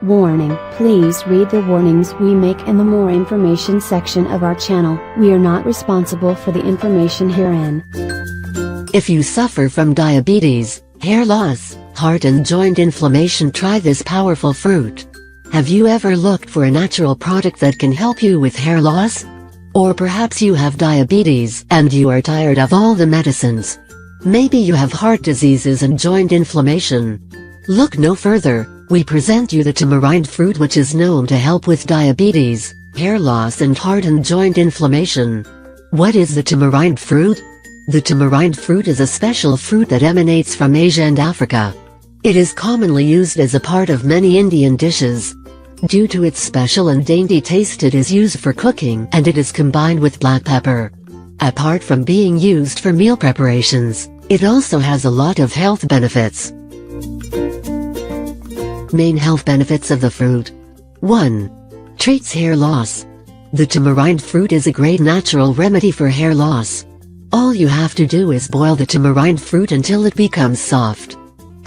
Warning: please read the warnings we make in the more information section of our channel. We are not responsible for the information herein. If you suffer from diabetes, hair loss, heart and joint inflammation, try this powerful fruit. Have you ever looked for a natural product that can help you with hair loss? Or perhaps you have diabetes and you are tired of all the medicines. Maybe you have heart diseases and joint inflammation. Look no further, we present you the tamarind fruit, which is known to help with diabetes, hair loss and heart and joint inflammation. What is the tamarind fruit? The tamarind fruit is a special fruit that emanates from Asia and Africa. It is commonly used as a part of many Indian dishes. Due to its special and dainty taste, it is used for cooking and it is combined with black pepper. Apart from being used for meal preparations, it also has a lot of health benefits. Main health benefits of the fruit. 1. Treats hair loss. The tamarind fruit is a great natural remedy for hair loss. All you have to do is boil the tamarind fruit until it becomes soft.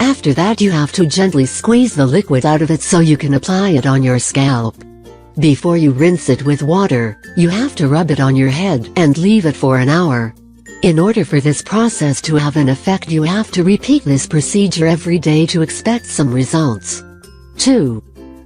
After that, you have to gently squeeze the liquid out of it so you can apply it on your scalp. Before you rinse it with water, you have to rub it on your head and leave it for an hour. In order for this process to have an effect, you have to repeat this procedure every day to expect some results. 2.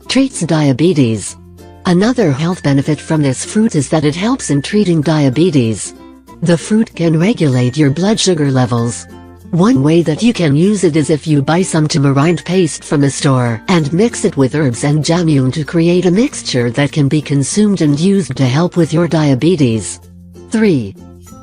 Treats diabetes. Another health benefit from this fruit is that it helps in treating diabetes. The fruit can regulate your blood sugar levels. One way that you can use it is if you buy some tamarind paste from a store and mix it with herbs and jamun to create a mixture that can be consumed and used to help with your diabetes. 3.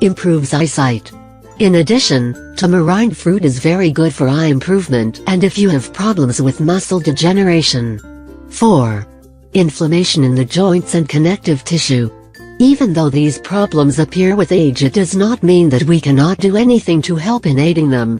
Improves eyesight. In addition, tamarind fruit is very good for eye improvement and if you have problems with muscle degeneration. 4. Inflammation in the joints and connective tissue. Even though these problems appear with age, it does not mean that we cannot do anything to help in aiding them.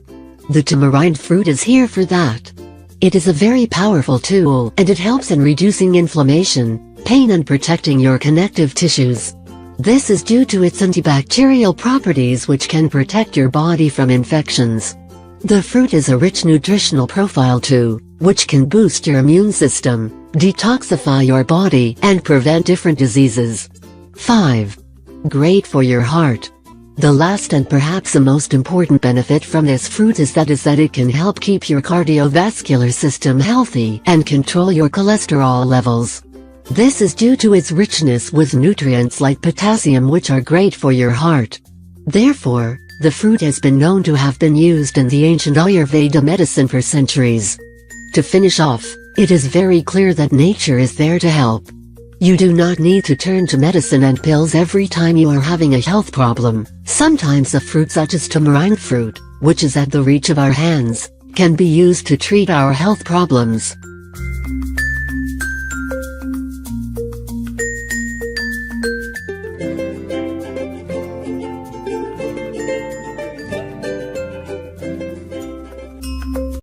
The tamarind fruit is here for that. It is a very powerful tool and it helps in reducing inflammation, pain and protecting your connective tissues. This is due to its antibacterial properties, which can protect your body from infections. The fruit is a rich nutritional profile too, which can boost your immune system, detoxify your body and prevent different diseases. 5. Great for your heart. The last and perhaps the most important benefit from this fruit is that it can help keep your cardiovascular system healthy and control your cholesterol levels. This is due to its richness with nutrients like potassium, which are great for your heart. Therefore, the fruit has been known to have been used in the ancient Ayurveda medicine for centuries. To finish off, it is very clear that nature is there to help. You do not need to turn to medicine and pills every time you are having a health problem. Sometimes a fruit such as tamarind fruit, which is at the reach of our hands, can be used to treat our health problems.